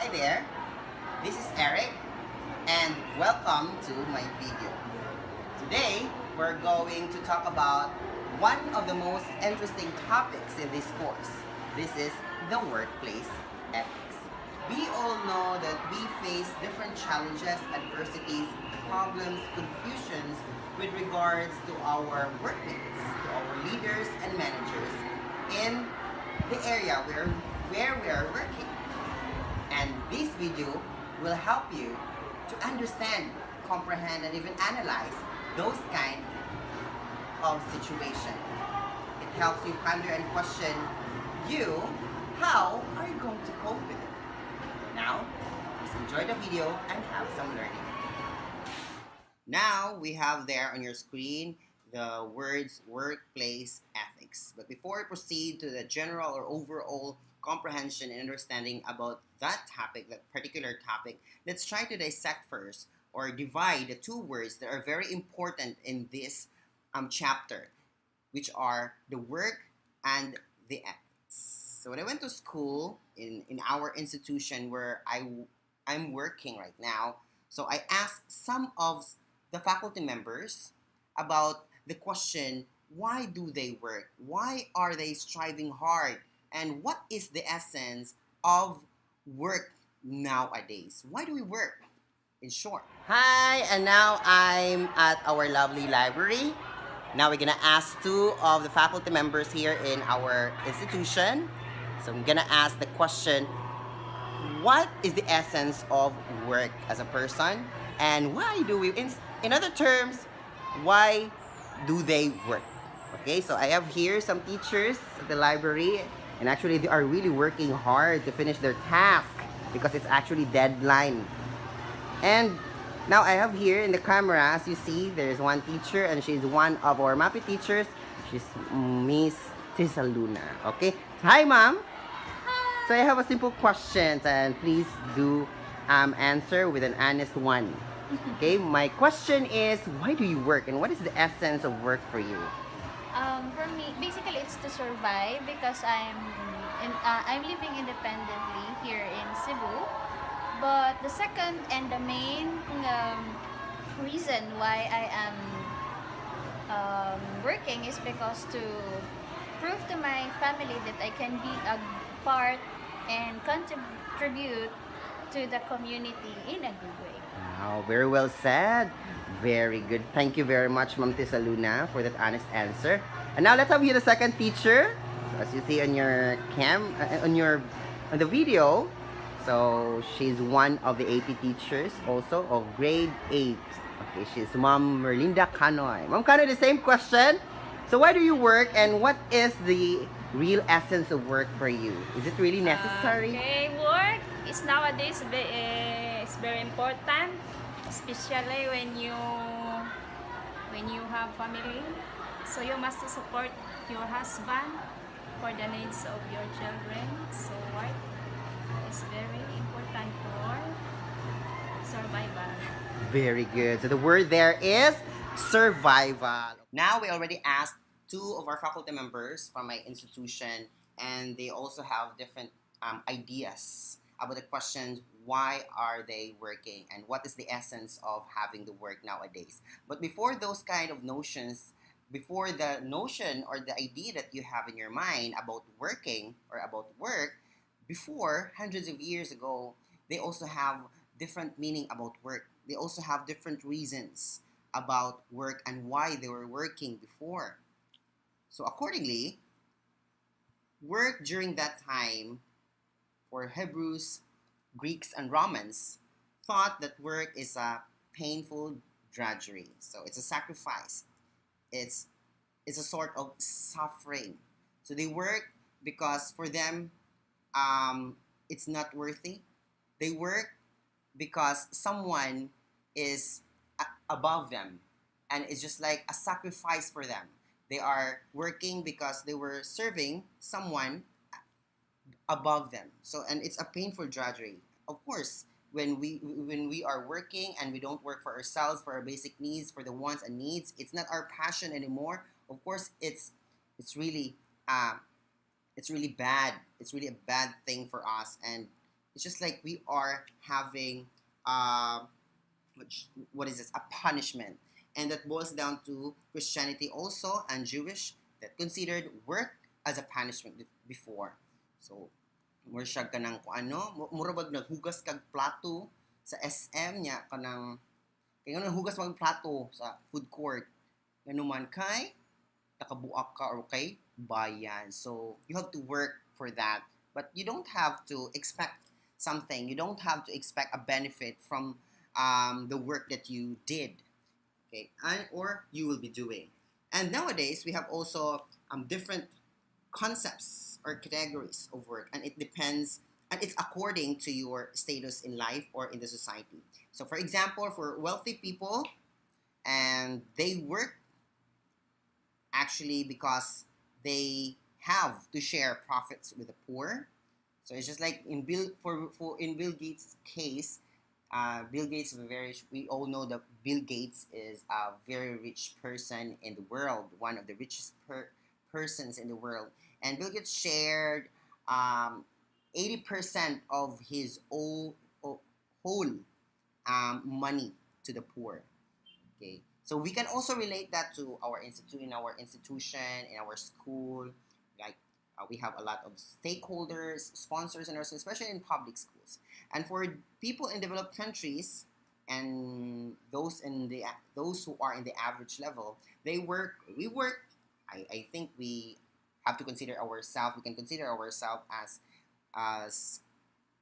Hi there, this is Eric and welcome to my video. Today, we're going to talk about one of the most interesting topics in this course. This is the workplace ethics. We all know that we face different challenges, adversities, problems, confusions with regards to our workmates, to our leaders and managers in the area where we are working. And this video will help you to understand, comprehend, and even analyze those kind of situation. It helps you ponder and question you, how are you going to cope with it? Now, just enjoy the video and have some learning. Now, we have there on your screen the words workplace ethics. But before we proceed to the general or overall comprehension and understanding about that topic, that particular topic, let's try to dissect first or divide the two words that are very important in this chapter, which are the work and the ethics. So when I went to school in our institution where I'm working right now, so I asked some of the faculty members about the question, why do they work? Why are they striving hard? And what is the essence of work nowadays? Why do we work? In short. Hi, and now I'm at our lovely library. Now we're gonna ask two of the faculty members here in our institution. So I'm gonna ask the question, what is the essence of work as a person? And why do we, in other terms, why do they work? Okay, so I have here some teachers at the library, and actually they are really working hard to finish their task because it's actually deadline. And now I have here in the camera, as you see, there's one teacher, and she's one of our MAPI teachers. She's Miss Tisa Luna. Okay, hi, ma'am. So I have a simple question, and please do answer with an honest one. Okay, my question is, why do you work, and what is the essence of work for you? For me, basically, it's to survive because I'm living independently here in Cebu. But the second and the main reason why I am working is because to prove to my family that I can be a part and contribute to the community in a good way. Wow, very well said. Very good. Thank you very much, Ma'am Tisa Luna, for that honest answer. And now let's have you the second teacher. So as you see on your on the video, so she's one of the AP teachers also of grade 8. Okay, she's Ma'am Merlinda Canoy. Ma'am Canoy, the same question. So why do you work, and what is the real essence of work for you? Is it really necessary? Okay, work is nowadays is very important, especially when you have family. So you must support your husband for the needs of your children. So work is very important for survival. Very good. So the word there is survival. Now we already asked two of our faculty members from my institution, and they also have different ideas about the questions, why are they working and what is the essence of having the work nowadays. But before those kind of notions, before the notion or the idea that you have in your mind about working or about work, before hundreds of years ago, they also have different meaning about work. They also have different reasons about work and why they were working before. So accordingly, work during that time for Hebrews, Greeks, and Romans thought that work is a painful drudgery. So it's a sacrifice. It's it's a sort of suffering. So they work because for them, it's not worthy. They work because someone is above them, and it's just like a sacrifice for them. They are working because they were serving someone above them. So and it's a painful drudgery. Of course, when we are working and we don't work for ourselves, for our basic needs, for the wants and needs, it's not our passion anymore. Of course, it's really uh, it's really bad. It's really a bad thing for us, and It's just like we are having uh, what is this? A punishment, and that boils down to Christianity also and Jewish that considered work as a punishment before. So, mura siya kanang kung ano, mura bag naghugas kag plato sa SM niya kanang kaya nga naghugas mag plato sa food court. Ganun man kay nakabuak ka or kay bayan. So, you have to work for that. But you don't have to expect something. You don't have to expect a benefit from the work that you did, okay, and or you will be doing. And nowadays, we have also different concepts or categories of work, and it depends, and it's according to your status in life or in the society. So, for example, for wealthy people, and they work actually because they have to share profits with the poor. So it's just like in Bill Gates' case, Bill Gates is a very we all know that Bill Gates is a very rich person in the world, one of the richest persons in the world, and Bill Gates shared 80% of his whole money to the poor. Okay, so we can also relate that to our institution, in our school, like we have a lot of stakeholders, sponsors, and also especially in public schools. And for people in developed countries and those who are in the average level, they work. We work. I think we have to consider ourselves. We can consider ourselves as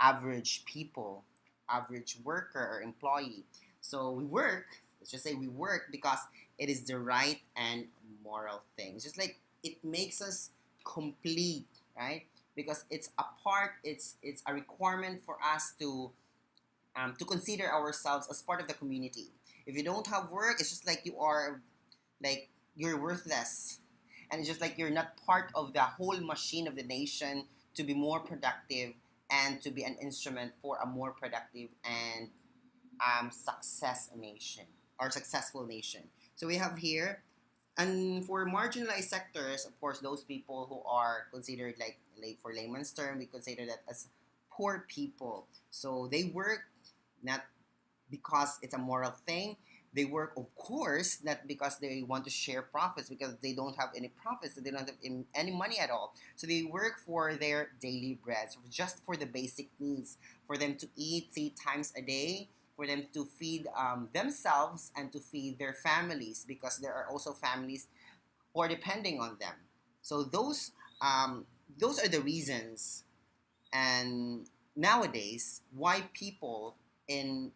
average people, average worker or employee. So we work. Let's just say we work because it is the right and moral thing. It's just like it makes us complete, right? Because it's a part. It's a requirement for us to consider ourselves as part of the community. If you don't have work, it's just like you are like you're worthless, and it's just like you're not part of the whole machine of the nation to be more productive and to be an instrument for a more productive and successful nation. So we have here, and for marginalized sectors, of course, those people who are considered like for layman's term, we consider that as poor people. So they work not because it's a moral thing. They work, of course, not because they want to share profits, because they don't have any profits, they don't have any money at all. So they work for their daily bread, so just for the basic needs, for them to eat 3 times a day, for them to feed themselves and to feed their families, because there are also families who are depending on them. So those are the reasons, and nowadays why people in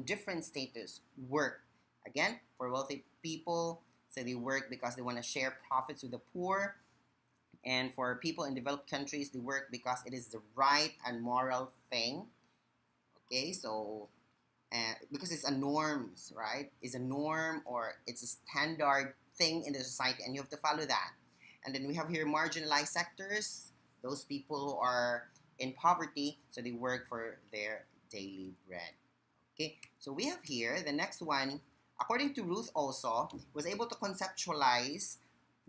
different status work. Again, for wealthy people, so they work because they want to share profits with the poor, and for people in developed countries, they work because it is the right and moral thing. Okay, so because it's a norms, right? It's a norm or it's a standard thing in the society, and you have to follow that. And then we have here marginalized sectors, those people who are in poverty, so they work for their daily bread. Okay, so we have here the next one. According to Ruth, also was able to conceptualize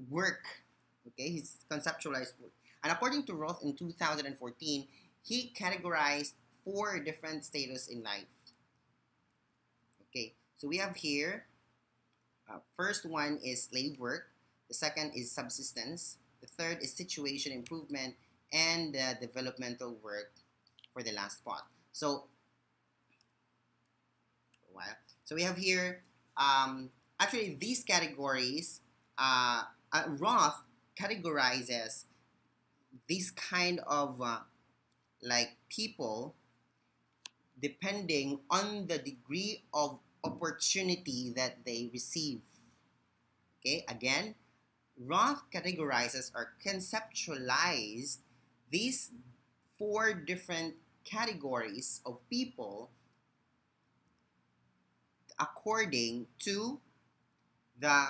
work. Okay, he's conceptualized work, and according to Roth in 2014, he categorized 4 different status in life. Okay, so we have here, first one is slave work, the second is subsistence, the third is situation improvement, and the developmental work for the last part. So, so we have here, actually these categories, Roth categorizes these kind of like people depending on the degree of opportunity that they receive. Okay, again, Roth categorizes or conceptualizes these 4 different categories of people according to the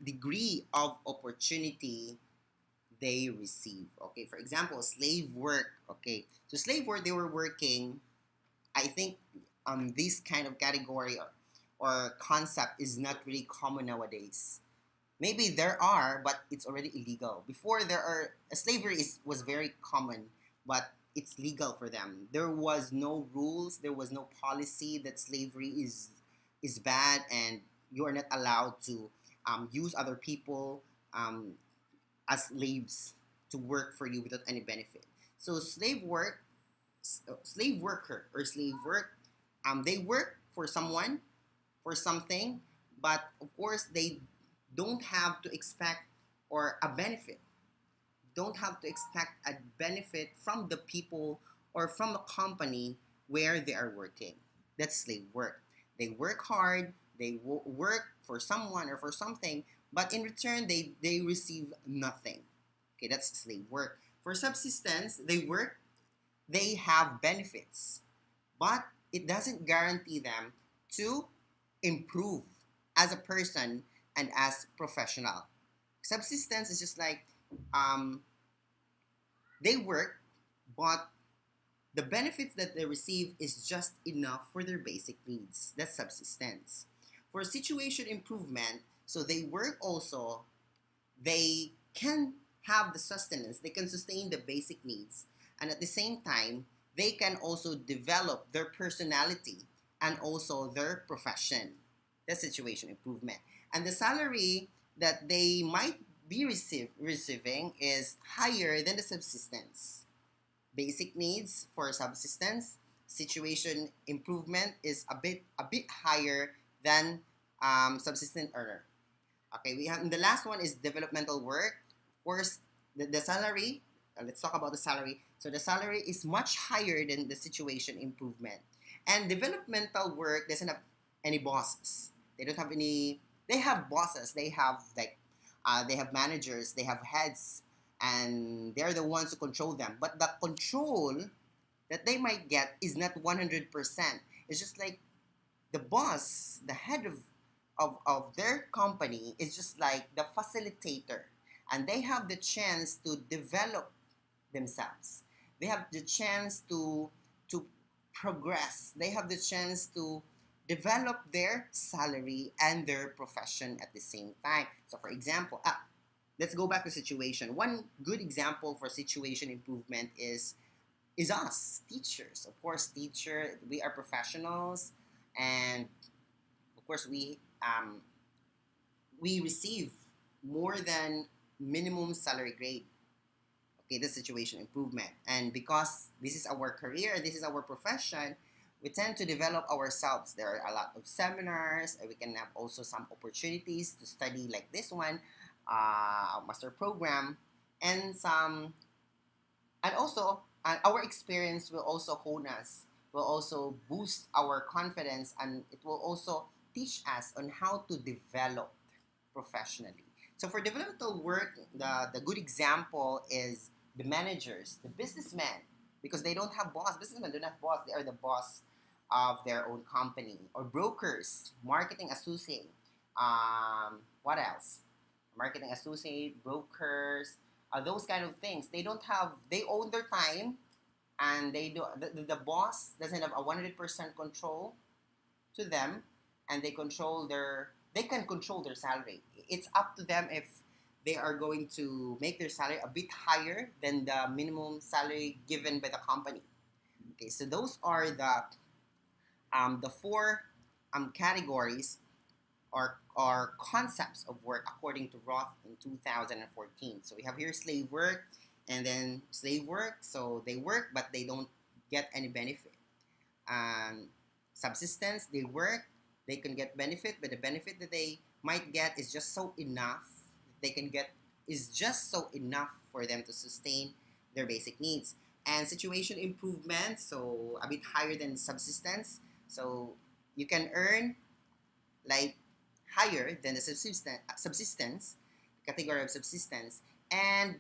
degree of opportunity they receive. Okay, for example, slave work. Okay, so slave work, they were working. I think this kind of category or concept is not really common nowadays. Maybe there are, but it's already illegal. Before, there are slavery was very common, but it's legal for them. There was no rules, there was no policy that slavery is bad and you are not allowed to use other people um, as slaves to work for you without any benefit. So slave worker or slave work, they work for someone, for something, but of course they don't have to expect or a benefit. Don't have to expect a benefit from the people or from a company where they are working. That's slave work. They work hard, they work for someone or for something, but in return they receive nothing. Okay, that's slave work. For subsistence, they work, they have benefits, but it doesn't guarantee them to improve as a person and as professional. Subsistence is just like um, they work, but the benefits that they receive is just enough for their basic needs. That's subsistence. For situation improvement, so they work also, they can have the sustenance, they can sustain the basic needs, and at the same time, they can also develop their personality and also their profession. That's situation improvement. And the salary that they might be receiving is higher than the subsistence. Basic needs for subsistence, situation improvement is a bit higher than subsistence earner. Okay, we have, and the last one is developmental work. Of course, the salary. Let's talk about the salary. So the salary is much higher than the situation improvement. And developmental work doesn't have any bosses. They don't have any. They have bosses. They have they have managers. They have heads, and they're the ones who control them. But the control that they might get is not 100%. It's just like the boss, the head of their company is just like the facilitator. And they have the chance to develop themselves. They have the chance to progress. They have the chance to develop their salary and their profession at the same time. So for example, let's go back to situation. One good example for situation improvement is us, teachers. Of course, teacher, we are professionals, and of course we receive more than minimum salary grade. Okay, this situation improvement. And because this is our career, this is our profession, we tend to develop ourselves. There are a lot of seminars. We can have also some opportunities to study like this one, master program, and some, and also our experience will also hone us, will also boost our confidence, and it will also teach us on how to develop professionally. So for developmental work, the good example is the managers, the businessmen, because they don't have boss. Businessmen don't have boss. They are the boss of their own company. Or brokers, marketing associate. What else? Marketing associate, brokers, those kind of things. They don't have. They own their time, and they do. The boss doesn't have a 100% control to them, and they can control their salary. It's up to them if they are going to make their salary a bit higher than the minimum salary given by the company. Okay, so those are the four categories or concepts of work according to Roth in 2014. So we have here slave work, and then slave work. So they work, but they don't get any benefit. Subsistence, they work, they can get benefit, but the benefit that they might get is just so enough. They can get is just so enough for them to sustain their basic needs. And situation improvement, so a bit higher than subsistence. So you can earn like higher than the subsistence category of subsistence, and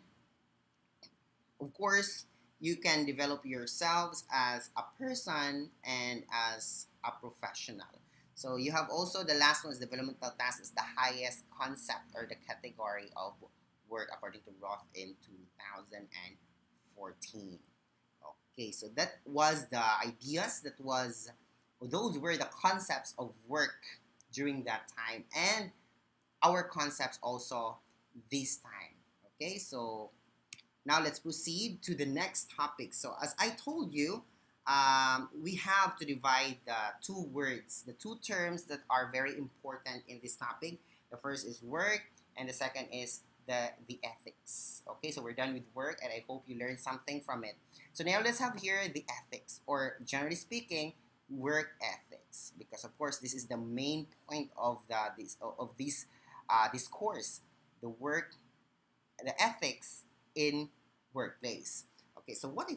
of course you can develop yourselves as a person and as a professional. So you have also the last one is developmental tasks is the highest concept or the category of work according to Roth in 2014. Okay, so that was the ideas, those were the concepts of work during that time, and our concepts also this time. Okay, so Now let's proceed to the next topic. So as I told you, we have to divide the two words, the two terms that are very important in this topic. The first is work, and the second is the ethics. Okay, so we're done with work, and I hope you learned something from it. So now let's have here the ethics, or generally speaking, work ethics, because of course this is the main point of this course, the work, the ethics in workplace. Okay, so what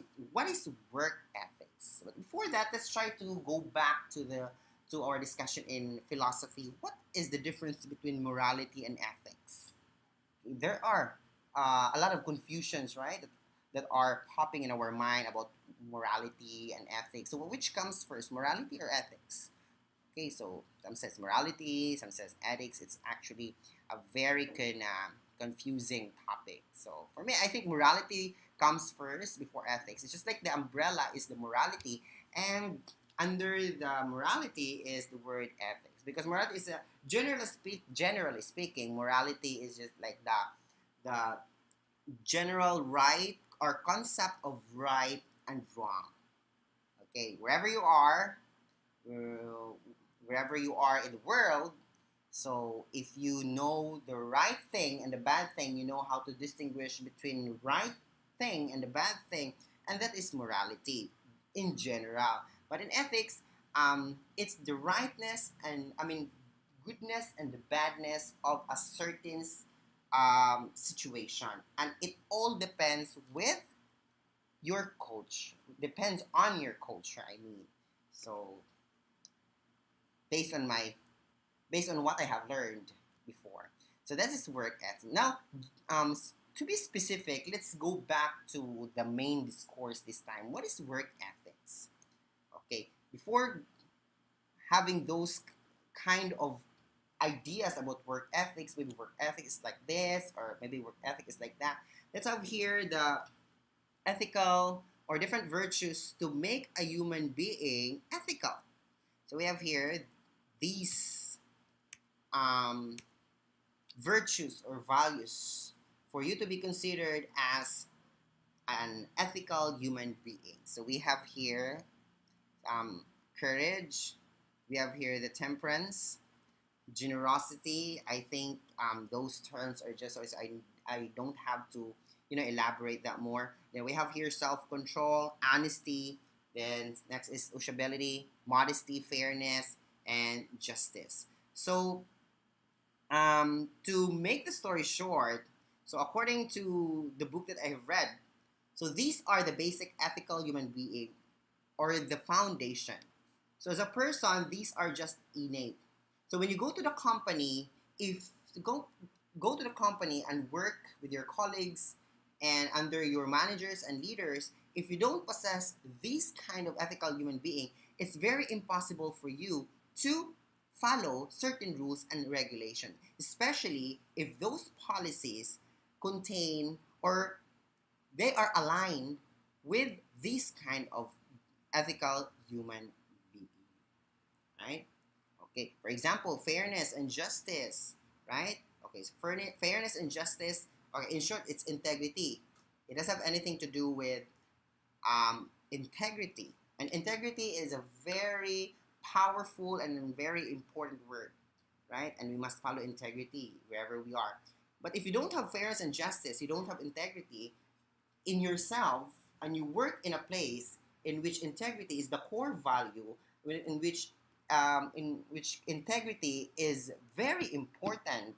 is work ethics? But before that, let's try to go back to our discussion in philosophy. What is the difference between morality and ethics? There are a lot of confusions, right? That are popping in our mind about morality and ethics. So which comes first, morality or ethics? Okay, so some says morality, some says ethics. It's actually a very confusing topic. So for me, I think morality comes first before ethics. It's just like the umbrella is the morality, and under the morality is the word ethics. Because morality is a generally speaking, morality is just like the general right or concept of right and wrong. Okay, uh, wherever you are in the world. So if you know the right thing and the bad thing, you know how to distinguish between the right thing and the bad thing, and that is morality in general. But in ethics, it's the rightness and goodness and the badness of a certain situation, and it all depends with your culture. Depends on your culture. I mean, so based on my based on what I have learned before. So that is work ethic. Now, to be specific, let's go back to the main discourse this time. What is work ethics? Okay, before having those kind of ideas about work ethics, maybe work ethics is like this, or maybe work ethic is like that. Let's have here the ethical or different virtues to make a human being ethical. So we have here these virtues or values for you to be considered as an ethical human being. So we have here courage, we have here the temperance, generosity. I think those terms are just so I don't have to elaborate that more. Then we have here self-control, honesty. Then next is sociability, modesty, fairness, and justice. So to make the story short, so according to the book that I have read, so these are the basic ethical human being or the foundation. So as a person, these are just innate. So when you go to the company, if you go to the company and work with your colleagues and under your managers and leaders, if you don't possess this kind of ethical human being, it's very impossible for you to follow certain rules and regulations, especially if those policies contain or they are aligned with this kind of ethical human being, right? Okay, for example, fairness and justice, right? Okay, so fairness and justice, or in short, it's integrity. It doesn't have anything to do with integrity. And integrity is a very powerful and very important word, right? And we must follow integrity wherever we are. But if you don't have fairness and justice, you don't have integrity in yourself, and you work in a place in which integrity is the core value, in which integrity is very important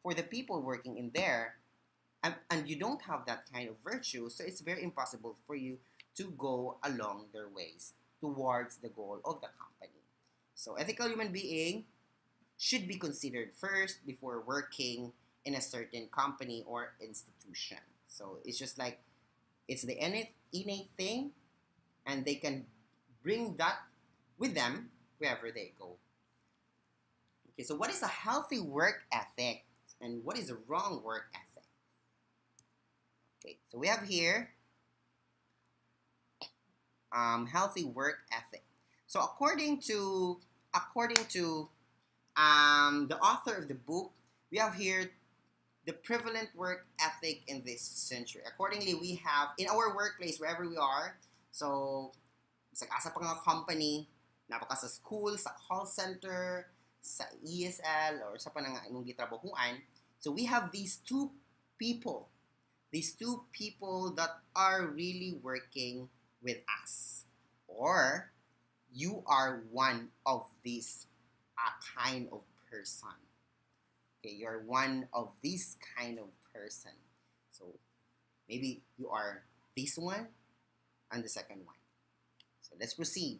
for the people working in there, and you don't have that kind of virtue, so it's very impossible for you to go along their ways towards the goal of the company. So ethical human being should be considered first before working in a certain company or institution. So it's just like it's the innate thing, and they can bring that with them wherever they go. Okay, so what is a healthy work ethic and what is a wrong work ethic? Okay, so we have here healthy work ethic. So according to the author of the book, we have here the prevalent work ethic in this century. Accordingly, we have in our workplace, wherever we are, so sa asa pa nga company, napaka sa school, sa call center, sa ESL, or sa pa nga imong gitrabahuan. So we have people, these two people that are really working with us. Or you are one of these kind of person. Okay, you're one of this kind of person. So maybe you are this one and the second one. So let's proceed.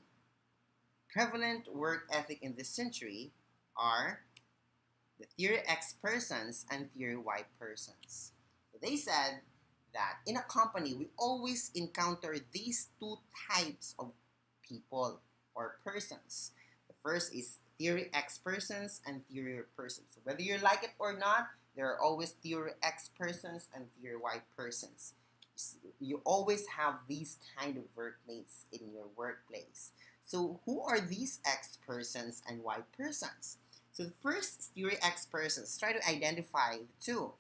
Prevalent work ethic in this century are the Theory X persons and Theory Y persons. So they said that in a company, we always encounter these two types of people or persons. The first is Theory X persons and Theory Y persons. So whether you like it or not, there are always Theory X persons and Theory Y persons. You always have these kind of workmates in your workplace. So who are these X persons and Y persons? So the first Theory X persons, try to identify the two.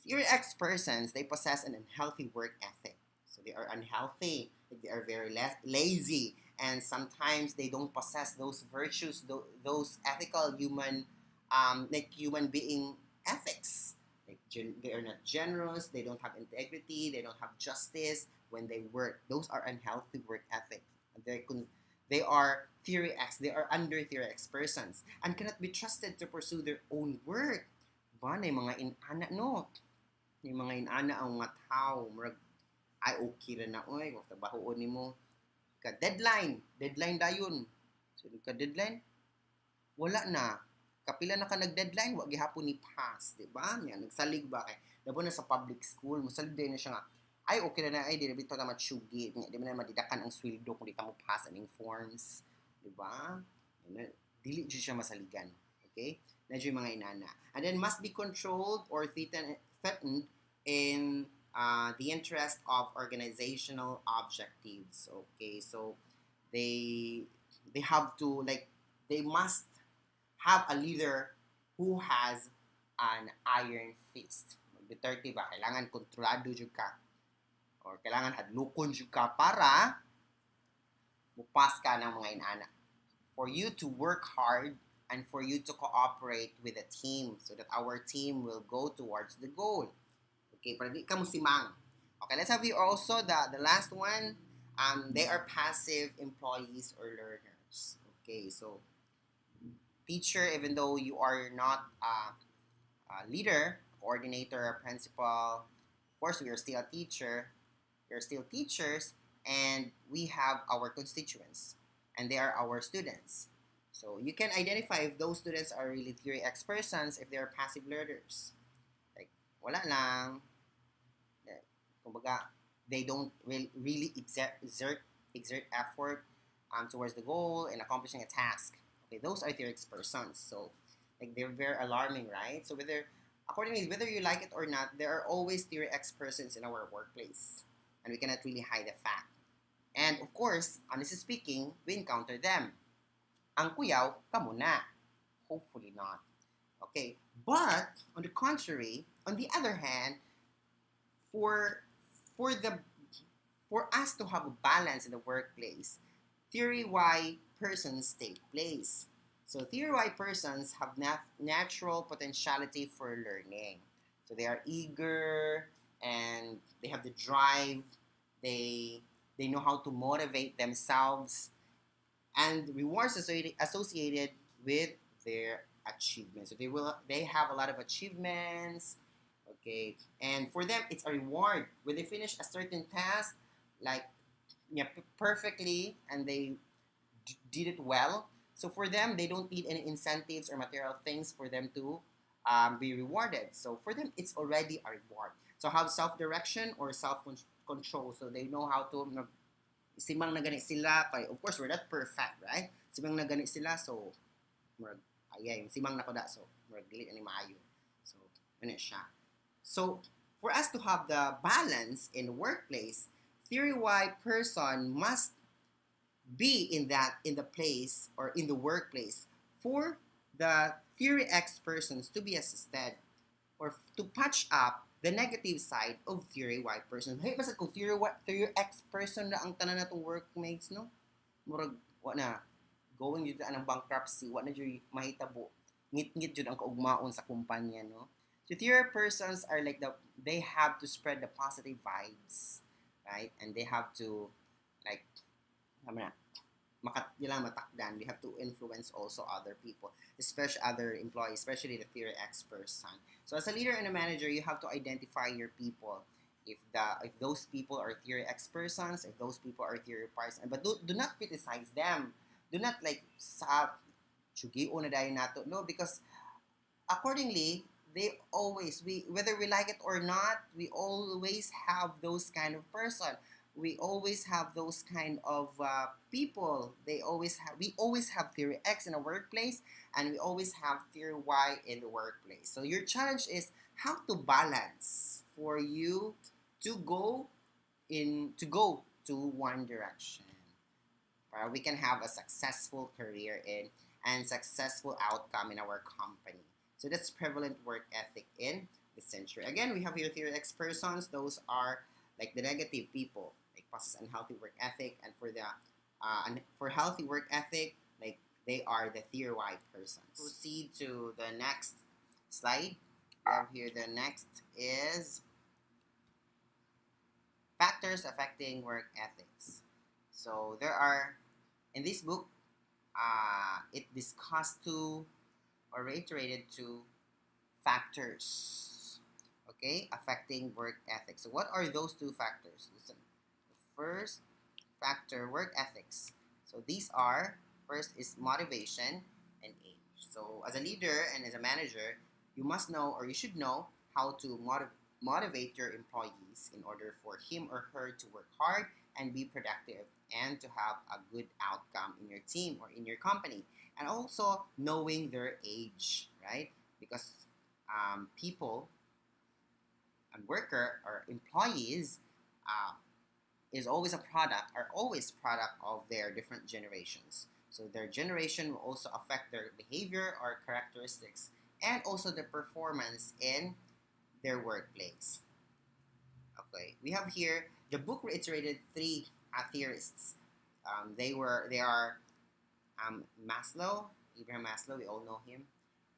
Theory X persons, they possess an unhealthy work ethic. So they are unhealthy, they are very lazy, and sometimes they don't possess those virtues, those ethical like human being ethics. Like they are not generous, they don't have integrity, they don't have justice when they work. Those are unhealthy work ethics. They are Theory X, they are under Theory X persons and cannot be trusted to pursue their own work. Ba, na yung mga inana, no? Yung mga inana ang mga tao, murag, ay okay ra na, oy, kung trabahoon ni mo. Deadline dayon. So, ka deadline, wala na. Kapila na ka nag-deadline, wag gihapon ni pass, di ba? Yan, nagsalig ba kay? Dabo na sa public school, masalig din na siya nga, ay okay na ay di na bito na matsugi, di na madidakan ang sweldo kung di ka mo pass aning forms, di ba? Dili siya masaligan. Okay? Medyo yung mga inana. And then must be controlled or threatened in the interest of organizational objectives. Okay, so they have to they must have a leader who has an iron fist. Duterte ba? Kailangan kontrolado jud ka. Or kailangan hadlokon jud ka para mupas ka ng mga inana. For you to work hard and for you to cooperate with the team so that our team will go towards the goal. Okay, para di ka musimang. Okay, let's have you also the last one. They are passive employees or learners. Okay, so teacher, even though you are not a leader, coordinator, or principal, of course we are still a teacher. We are still teachers, and we have our constituents, and they are our students. So you can identify if those students are really Theory X persons, if they are passive learners. Like, wala lang. Kumbaga, they don't really exert effort towards the goal and accomplishing a task. Okay, those are Theory X persons. So, like, they're very alarming, right? So accordingly, whether you like it or not, there are always Theory X persons in our workplace. And we cannot really hide the fact. And of course, honestly speaking, we encounter them. Ang kuyaw, kamo na. Hopefully not. Okay, but on the contrary, on the other hand, for us to have a balance in the workplace, Theory Y persons take place. So Theory Y persons have natural potentiality for learning. So they are eager and they have the drive. They know how to motivate themselves and rewards associated with their achievements. So they have a lot of achievements. Okay, and for them it's a reward when they finish a certain task, like perfectly, and they did it well. So for them, they don't need any incentives or material things for them to be rewarded. So for them, it's already a reward. So have self-direction or self-control. So they know how to simang na gani sila. Of course, we're not perfect, right? Simang na gani sila, so ayay, simang na ko da, so dili ani maayo. So ano siya. So for us to have the balance in the workplace, Theory Y person must be in the place or in the workplace for the Theory X persons to be assisted. or to patch up the negative side of theory Y person. Hey, basta kung theory X person na ang tanan natong workmates, no? Murag, wa na, going yun ang bankruptcy, wa na yun mahitabo. Ngit-ngit yun ang kaugmaon sa kumpanya, no? So theory persons are like they have to spread the positive vibes, right? And they have to, like, ano na, nila matakdan. They have to influence also other people, especially other employees, especially the theory X person. So as a leader and a manager, you have to identify your people. If those people are theory X persons, if those people are theory persons, but do not criticize them. Do not like sa chugi na dayon nato. No, because accordingly, they always we whether we like it or not, we always have those kind of person. We always have those kind of people. We always have theory X in a workplace, and we always have theory Y in the workplace. So your challenge is how to balance for you to go to one direction. We can have a successful career in and successful outcome in our company. So that's prevalent work ethic in this century. Again, we have here theory X persons. Those are like the negative people, like possess unhealthy work ethic, and for healthy work ethic, like they are the theory Y persons. Proceed to the next slide. We have here the next is factors affecting work ethics. So there are in this book, it discussed two or reiterated two factors, okay, affecting work ethics. So what are those two factors? Listen, the first factor, work ethics. So these are, first is motivation and age. So as a leader and as a manager, you must know or you should know how to motivate your employees in order for him or her to work hard and be productive and to have a good outcome in your team or in your company. And also knowing their age, right? Because people and worker or employees is always a product, are always product of their different generations. So their generation will also affect their behavior or characteristics and also the performance in their workplace. Okay, we have here the book reiterated three theorists. They are Maslow, Abraham Maslow, we all know him,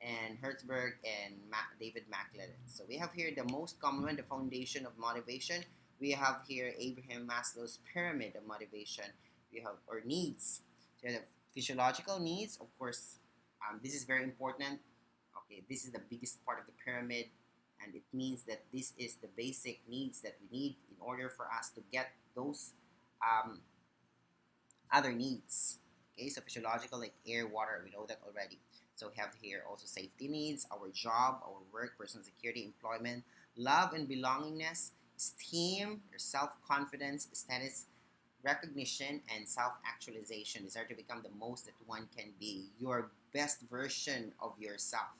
and Hertzberg and David McLaren. So we have here the most common one, the foundation of motivation. We have here Abraham Maslow's pyramid of motivation. We have or needs. So the physiological needs, of course, this is very important. Okay, this is the biggest part of the pyramid, and it means that this is the basic needs that we need in order for us to get those other needs. Okay, so physiological like air, water, we know that already. So we have here also safety needs, our job, our work, personal security, employment, love and belongingness, esteem, your self-confidence, status, recognition, and self-actualization. Desire to become the most that one can be, your best version of yourself.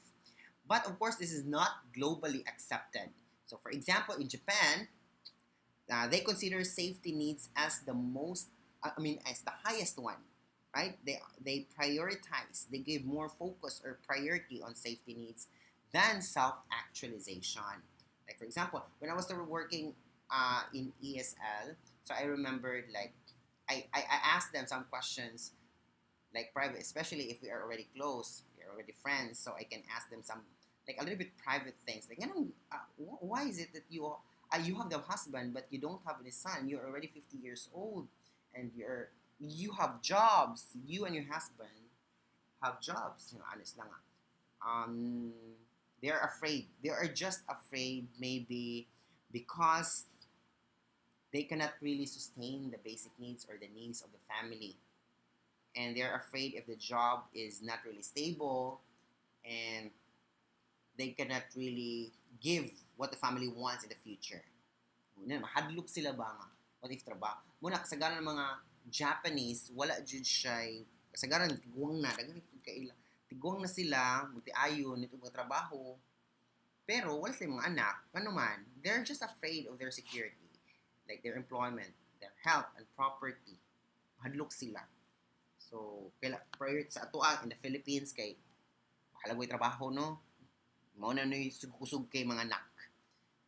But of course, this is not globally accepted. So for example, in Japan, they consider safety needs as the most, as the highest one, right? They prioritize, they give more focus or priority on safety needs than self-actualization. Like for example, when I was still working in ESL, so I remembered like I asked them some questions like private, especially if we are already close, we are already friends, so I can ask them some like a little bit private things like why is it that you have the husband but you don't have any son, you're already 50 years old and you have jobs, you and your husband have jobs, honest lang they're afraid, they are just afraid maybe because they cannot really sustain the basic needs or the needs of the family, and they're afraid if the job is not really stable and they cannot really give what the family wants in the future. Mahadlok sila ba nga? What if trabaho? Muna, kasagaran ng mga Japanese, wala jud siya, kasagaran tiguang na, tiguang na sila, magtiayon, nito mga trabaho. Pero wala silang mga anak, ano man, they're just afraid of their security, like their employment, their health and property. Mahadlok sila. So, prior sa atuan in the Philippines kay mahalagoy trabaho, no? Mao na no'y kusog kay mga nak.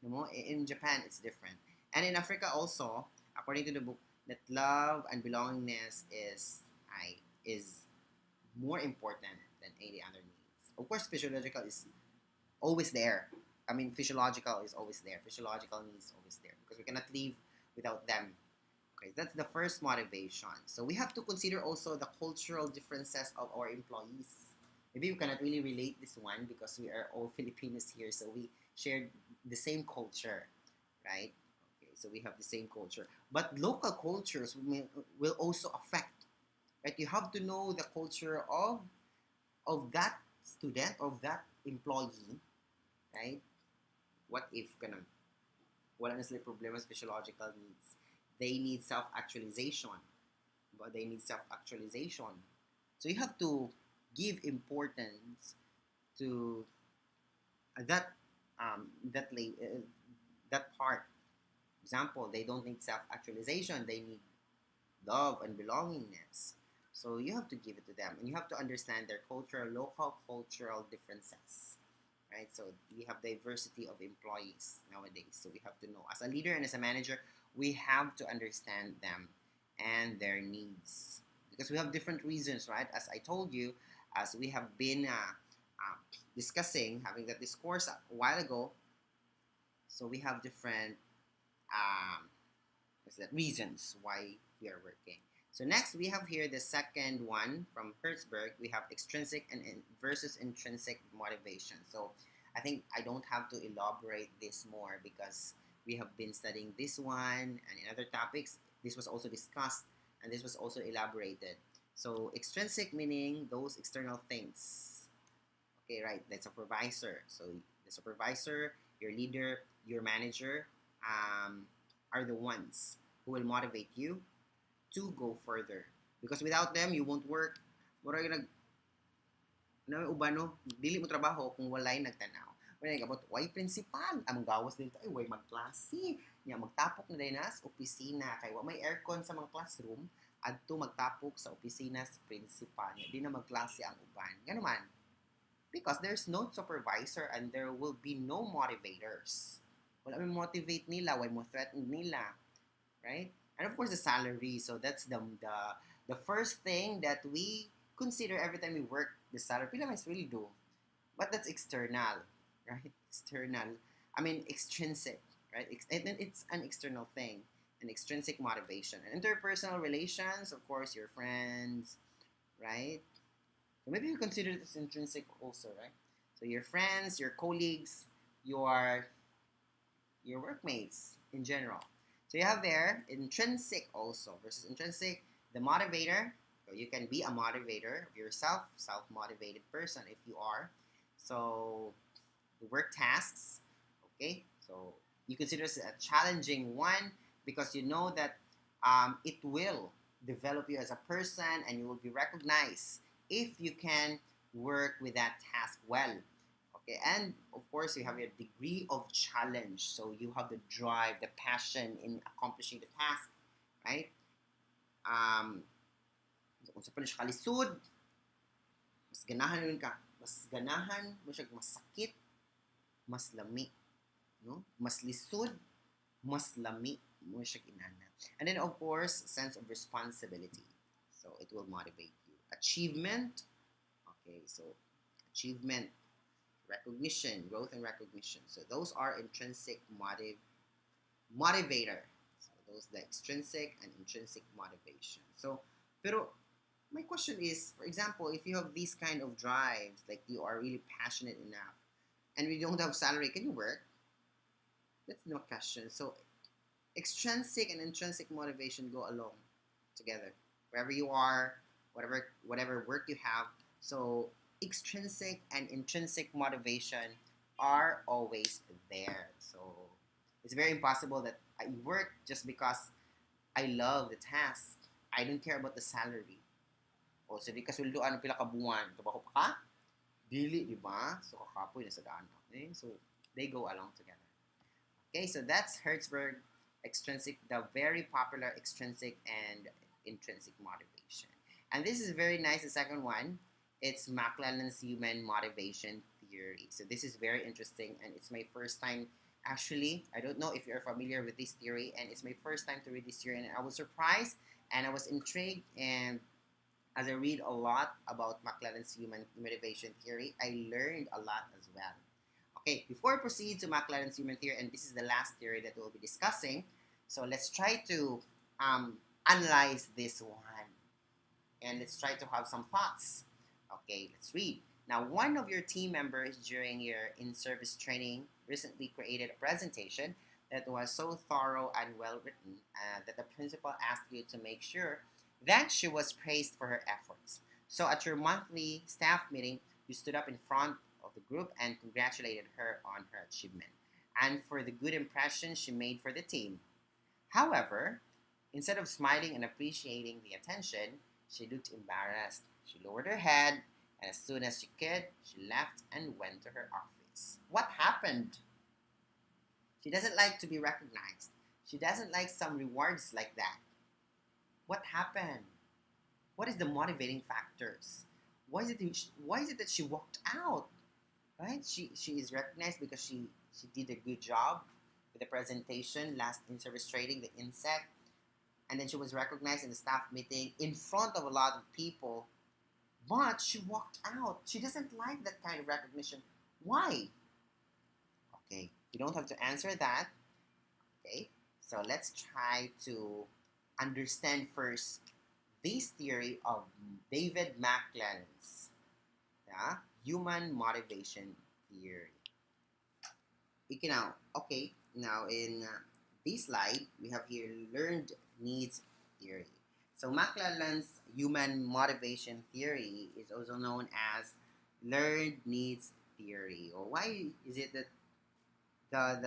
You know, in Japan, it's different. And in Africa also, according to the book, that love and belongingness is more important than any other needs. Of course, physiological is always there. I mean, physiological is always there. Physiological needs always there because we cannot live without them. Okay, that's the first motivation. So we have to consider also the cultural differences of our employees. Maybe we cannot really relate this one because we are all Filipinos here, so we share the same culture, right? Okay, so we have the same culture, but local cultures will also affect. Right, you have to know the culture of that student, of that employee, right? What if ganun? Wala na sila problema sa physiological needs. They need self-actualization. But they need self-actualization. So you have to give importance to that that that part. Example, they don't need self-actualization. They need love and belongingness. So you have to give it to them, and you have to understand their cultural, local cultural differences. Right? So we have diversity of employees nowadays. So we have to know, as a leader and as a manager, we have to understand them and their needs because we have different reasons, right? As I told you, as we have been discussing, having that discourse a while ago. So we have different what's that, reasons why we are working. So next we have here the second one from Hertzberg. We have extrinsic and versus intrinsic motivation. So I think I don't have to elaborate this more because we have been studying this one, and in other topics this was also discussed and this was also elaborated. So extrinsic meaning those external things. Okay, right, the supervisor. So the supervisor, your leader, your manager are the ones who will motivate you to go further. Because without them, you won't work. Mura yung ubano, dili mo trabaho kung walay nagtanaw. Wala yung about, why principal? Ang gawas dito, ay, why magklase? Nya, magtapok na din sa opisina. Kaya may aircon sa mga classroom, adto magtapok sa opisina sa principal. Nya, di na magklase ang uban. Nga naman. Because there's no supervisor and there will be no motivators. Wala may motivate nila, why mo threaten nila. Right? And of course the salary. So that's the first thing that we consider every time we work, the salary. Pila mas really do. But that's external, right? External. I mean extrinsic, right? It's an external thing, an extrinsic motivation. And interpersonal relations, of course, your friends, right? So maybe you consider this intrinsic also, right? So your friends, your colleagues, your workmates in general. So you have there intrinsic also versus intrinsic, the motivator. So you can be a motivator of yourself, self-motivated person if you are. So the work tasks, okay. So you consider this a challenging one because you know that it will develop you as a person and you will be recognized if you can work with that task well. Okay, and of course, you have a degree of challenge. So you have the drive, the passion in accomplishing the task, right? Kung sa pala siya kalisod, mas ganahan yun ka. Mas ganahan mo siya masakit, mas lami. No? Mas lisod, mas lami mo siya inana. And then, of course, sense of responsibility. So it will motivate you. Achievement. Okay, so achievement. Recognition, growth and recognition. So those are intrinsic motivator. So those the extrinsic and intrinsic motivation. So, pero my question is, for example, if you have these kind of drives, like you are really passionate enough, and we don't have salary, can you work? That's no question. So extrinsic and intrinsic motivation go along together. Wherever you are, whatever work you have. So extrinsic and intrinsic motivation are always there. So it's very impossible that I work just because I love the task. I don't care about the salary. O sa di ka sulduan pila ka buwan, trabaho pa ka? Dili, di ba? So kakapoy na sa daan. Okay? So they go along together. Okay, so that's Hertzberg extrinsic, the very popular extrinsic and intrinsic motivation. And this is very nice, the second one. It's McClellan's human motivation theory. So this is very interesting, and it's my first time. Actually, I don't know if you're familiar with this theory, and it's my first time to read this theory, and I was surprised and I was intrigued. And as I read a lot about McClellan's human motivation theory, I learned a lot as well. Okay, before I proceed to McClellan's human theory, and this is the last theory that we'll be discussing, so let's try to analyze this one, and let's try to have some thoughts. Okay, let's read. Now, one of your team members during your in-service training recently created a presentation that was so thorough and well written that the principal asked you to make sure that she was praised for her efforts. So, at your monthly staff meeting, you stood up in front of the group and congratulated her on her achievement and for the good impression she made for the team. However, instead of smiling and appreciating the attention, she looked embarrassed. She lowered her head, and as soon as she could, she left and went to her office. What happened? She doesn't like to be recognized. She doesn't like some rewards like that. What happened? What is the motivating factors? Why is it that she walked out? Right? She is recognized because she did a good job with the presentation last in service trading, the insect, and then she was recognized in the staff meeting in front of a lot of people, but she walked out. She doesn't like that kind of recognition. Why? Okay, you don't have to answer that. Okay, so let's try to understand first this theory of David McClelland's, yeah, human motivation theory. Okay, now in this slide, we have here learned needs theory. So McClelland's human motivation theory is also known as learned needs theory. Or why is it that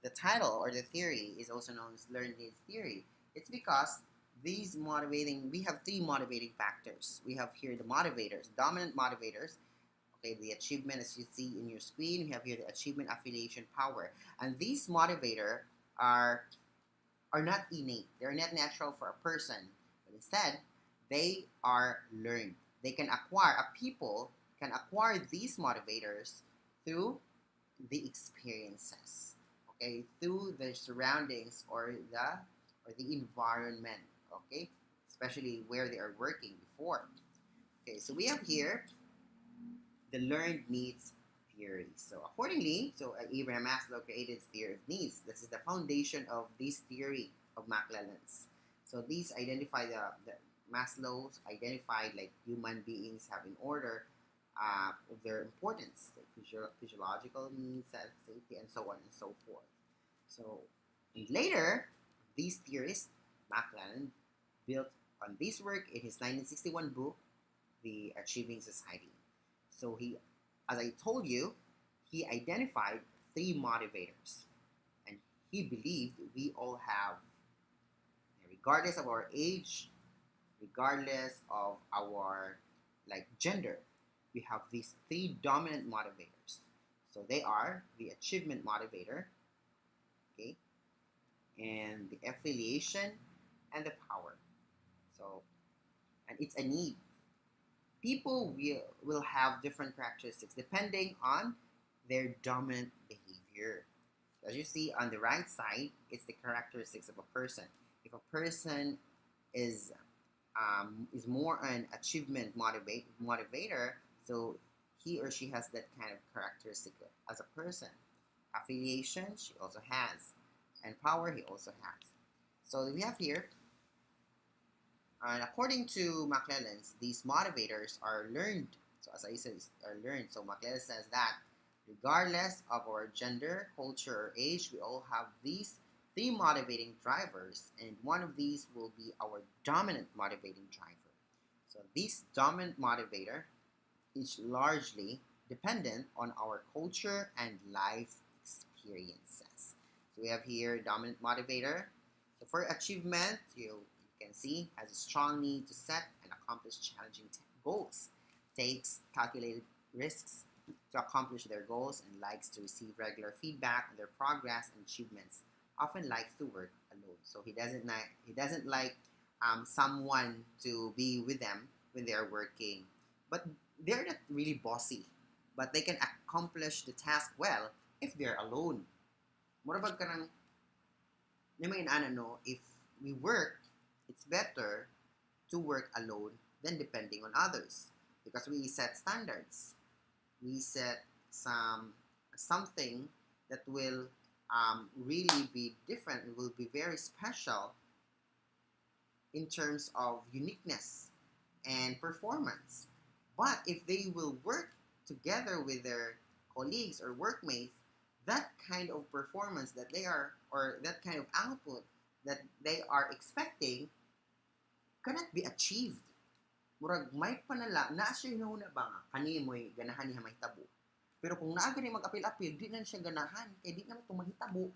the title or the theory is also known as learned needs theory? It's because we have three motivating factors. We have here the motivators, dominant motivators. Okay, the achievement, as you see in your screen, we have here the achievement, affiliation, power. And these motivators are not innate. They're not natural for a person. But instead, they are learned. People can acquire these motivators through the experiences. Okay, through the surroundings or the environment. Okay, especially where they are working before. Okay, so we have here the learned needs theory. So accordingly, Abraham Maslow created his theory of needs. This is the foundation of this theory of McClelland's. So these identify the Maslow's identified like human beings have in order of their importance, like physiological needs, safety, and so on and so forth. So and later, these theorists, McClelland, built on this work in his 1961 book, The Achieving Society. So as I told you, he identified three motivators, and he believed we all have, regardless of our age, regardless of our gender, we have these three dominant motivators. So they are the achievement motivator, okay, and the affiliation and the power. So, and it's a need. People will have different characteristics depending on their dominant behavior. As you see on the right side, it's the characteristics of a person. If a person is more an achievement motivator, so he or she has that kind of characteristic as a person. Affiliation, she also has, and power, he also has. So we have here, and according to McClelland's, these motivators are learned. So as I said, are learned. So McClelland says that regardless of our gender, culture, or age, we all have these three motivating drivers, and one of these will be our dominant motivating driver. So this dominant motivator is largely dependent on our culture and life experiences. So we have here dominant motivator. So for achievement, you can see has a strong need to set and accomplish challenging goals, takes calculated risks to accomplish their goals, and likes to receive regular feedback on their progress and achievements. Often likes to work alone. So he doesn't like someone to be with them when they are working. But they're not really bossy. but they can accomplish the task well if they're alone. Murabag ka ng, may mga no, if we work, it's better to work alone than depending on others because we set standards. We set something that will really be different. It will be very special in terms of uniqueness and performance. But if they will work together with their colleagues or workmates, that kind of performance that they are, or that kind of output that they are expecting cannot be achieved. Murag may panala, naa siya hinahuna ba nga, kani mo'y ganahan niya mahitabo. Pero kung naaga niya mag-apil-apil, di na siya ganahan, kaya di na ito mahitabo.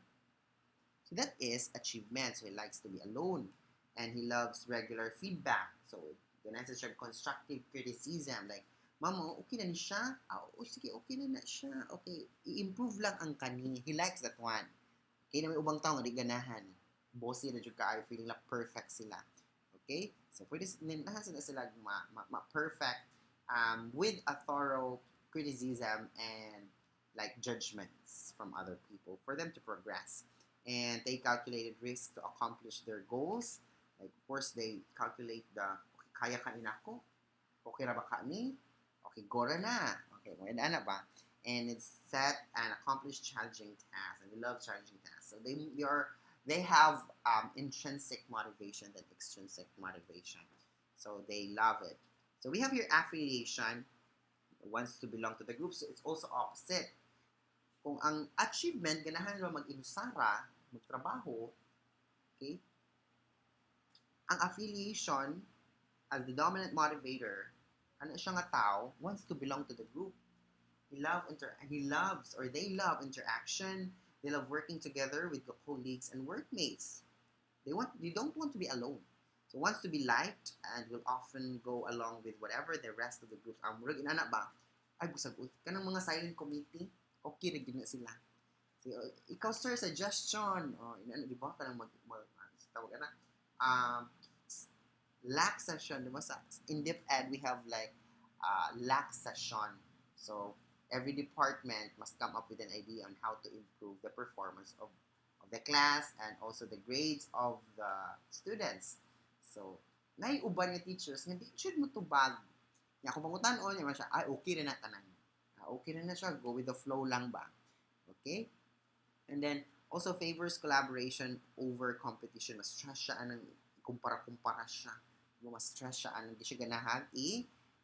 So that is achievement. So he likes to be alone. And he loves regular feedback. So, ganahan siya constructive criticism. Like, Mama, okay na ni siya? Sige, okay na siya. Okay, i-improve lang ang kani. He likes that one. Okay, na may ubang tao nga di ganahan. Bossy na dyan ka, feeling like perfect sila. Okay? So, pwede sila ma-perfect with a thorough criticism and like judgments from other people for them to progress. And they calculated risk to accomplish their goals. Like, of course, they calculate the, okay, kaya ka inako? Okay ra ba kami? Okay, gora na. Okay, may na ba? And it's set and accomplish challenging tasks. And they love challenging tasks. So they have intrinsic motivation than extrinsic motivation. So they love it. So we have here affiliation, wants to belong to the group. So it's also opposite. Kung ang achievement, ganahan mo mag-inusara, magtrabaho, okay? Ang affiliation, as the dominant motivator, ano siya nga tao, wants to belong to the group. He loves or they love interaction. They love working together with colleagues and workmates. They don't want to be alone. So wants to be liked and will often go along with whatever the rest of the groups are. Murag inana ba? Ay busagot kanang mga silent committee, okay ra gyud na sila. So, ikaw sir, suggestion. Inana di ba kanang tawag na LAC session, diba? Sa in-depth ed, we have like LAC session. So, every department must come up with an idea on how to improve the performance of the class and also the grades of the students. So, naiuban nga teachers, nga di should mo tubag. Nga kung pangutan-on, naman siya, ay, okay na tanan. Okay na siya, go with the flow lang ba? Okay? And then, also favors collaboration over competition. Mas stress siya, anong kumpara-kumpara siya. Mas stress siya, anong di siya ganahan,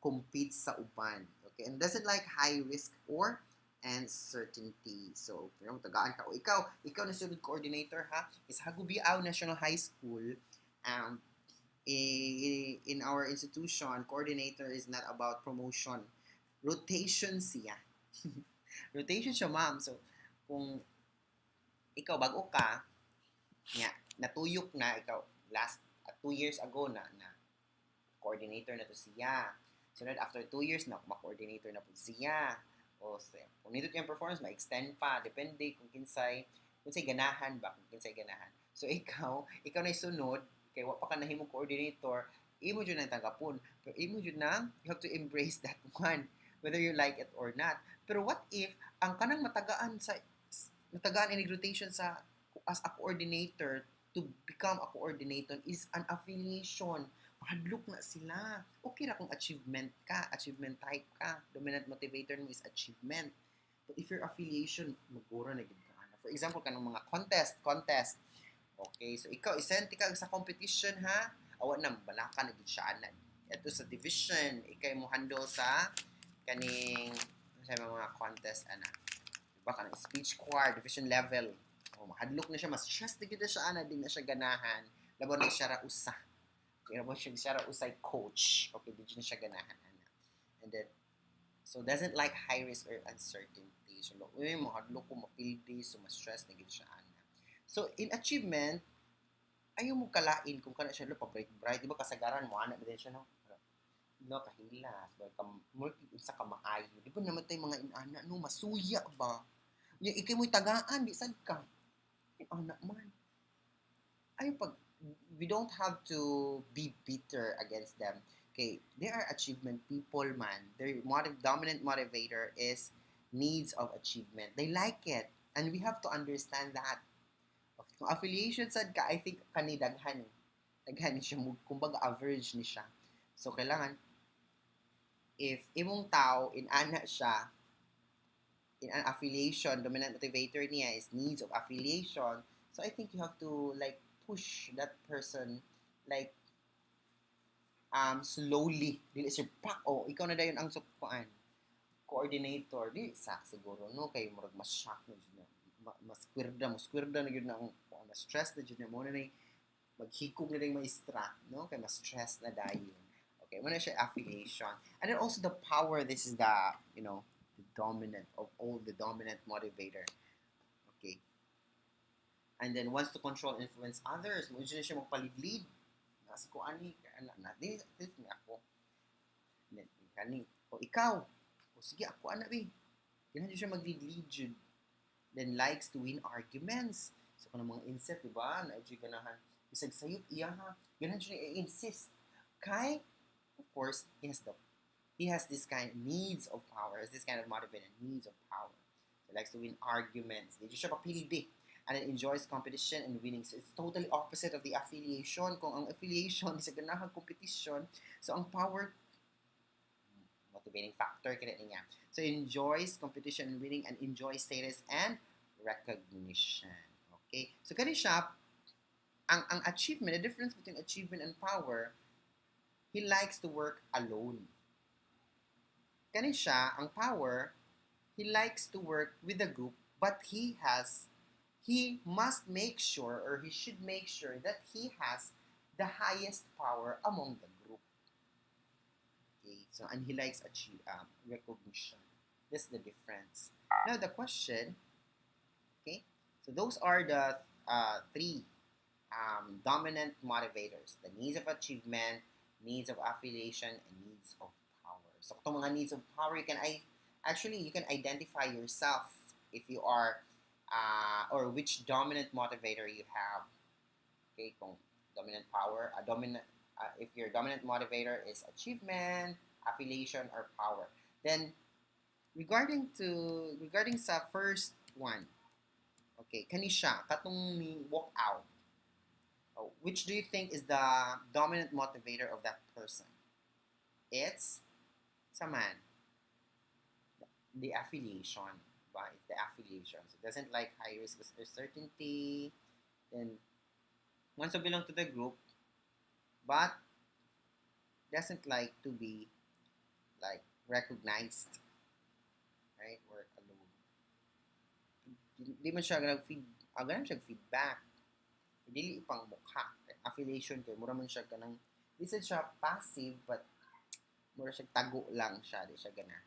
compete sa uban. Okay? And doesn't like high risk or uncertainty. So, tagaan ka. O ikaw na student coordinator, ha? Is Hagubiao National High School. In our institution, coordinator is not about promotion. Rotation siya. Rotation siya, ma'am. So, kung ikaw bago ka, natuyok na ikaw last 2 years ago na coordinator na to siya. So then after 2 years na ma-coordinator na po siya. O kung nito yung performance, ma-extend pa. Depende kung kinsay ganahan ba, kung kinsay ganahan. So ikaw na isunod, kaya wapa ka nahimong coordinator, imo dyan ang tanggapon. Pero imo dyan na, you have to embrace that one, whether you like it or not. Pero what if, ang kanang matagaan in rotation as a coordinator to become a coordinator is an affiliation. Mahadlok na sila. Okay ra kung achievement type ka. Dominant motivator mo is achievement. But if your affiliation, magura na gid ka. For example, kanang mga contest. Okay, so ikaw, isenti ka sa competition, ha? Awa na, balaka na gid siya. Ito sa division, ikay mo handle sa kaning mga contest, diba, kanang speech choir, division level. Mahadlok na siya, mas stress na gid siya, di na siya ganahan. Laban na siya ra usa. Kaya mo siya ra usay coach. Okay, di na siya ganahan. And then, so doesn't like high risk or uncertainty. So, mahadlok ko, mapildi, so mas stress na gid siya, So, in achievement, ayaw mo kalain kung kana siya, pa-bright. Di ba kasagaran mo, anak na din siya, no? No, kahilas. Sa kamaayo. Di ba naman tayo mga inana, no? Masuya ba? Ikay mo'y tagaan, di sad ka. Anak man. We don't have to be bitter against them. Okay, they are achievement people, man. Their dominant motivator is needs of achievement. They like it. And we have to understand that. Okay. Kung affiliation sad ka, I think kani daghan. Daghan ni siya, kumbaga average ni siya. So, kailangan, if imong tao, in-ana siya, in an affiliation, dominant motivator niya is needs of affiliation. So, I think you have to, like, push that person, like, slowly. Dili siya, pak, oh, ikaw na dayon ang sukuan coordinator di sa siguro no kay murag mas shock na jud na mas kwirda na gyud na ang mas stress na jud na mo na maghikog na rin maestra no kay mas stress na dayon okay mo na siya affiliation and then also the power this is the you know the dominant of all the dominant motivator okay and then wants to control influence others mo na siya magpalidlid nasa ko ani na this ni ako then kani o ikaw o sige, ako anak eh. Ganun siya mag-lead jud. Then likes to win arguments. So, kung mga insect, diba? Na-edgy ganahan. Bisag sayop, iya ha. Ganun siya i-insist. Kay, of course, he has this kind of needs of power. Has this kind of motivated needs of power. So, likes to win arguments. Hindi siya papildi. And then enjoys competition and winning. So, it's totally opposite of the affiliation. Kung ang affiliation is a ganahang competition, so ang power motivating factor kaya niya. So enjoys competition and winning and enjoys status and recognition. Okay? So kani siya ang achievement, the difference between achievement and power, he likes to work alone. Kani siya ang power, he likes to work with a group but he must make sure or he should make sure that he has the highest power among the group. Okay, so and he likes recognition. That's the difference. Now the question, okay, so those are the three dominant motivators: the needs of achievement, needs of affiliation, and needs of power. So itong mga needs of power, you can identify yourself if you are or which dominant motivator you have. Okay, kung dominant power, if your dominant motivator is achievement, affiliation, or power. Then, regarding sa first one, okay, kani siya, katong walk out. Oh, which do you think is the dominant motivator of that person? It's sa man, the affiliation. But it's the affiliation. So it doesn't like high risk certainty. Then, wants to belong to the group, but doesn't like to be like recognized, right? Work alone. Di man siya nag-feed, ganun siya feedback. Dili ipang mukha. Affiliation kay mura man siya kanang di siya passive but mura siya tago lang siya, di siya ganahan.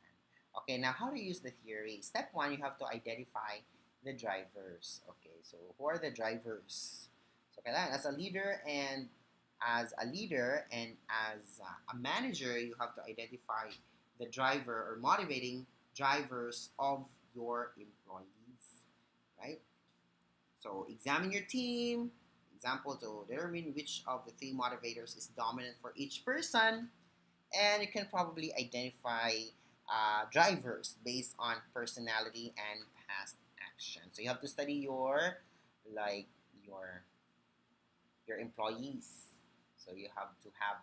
Okay, now how to use the theory? Step 1, you have to identify the drivers. Okay, so who are the drivers? So kailangan as a leader and as a manager, you have to identify the driver or motivating drivers of your employees, right? So examine your team, example, to determine which of the three motivators is dominant for each person, and you can probably identify drivers based on personality and past action. So you have to study your like your employees. So you have to have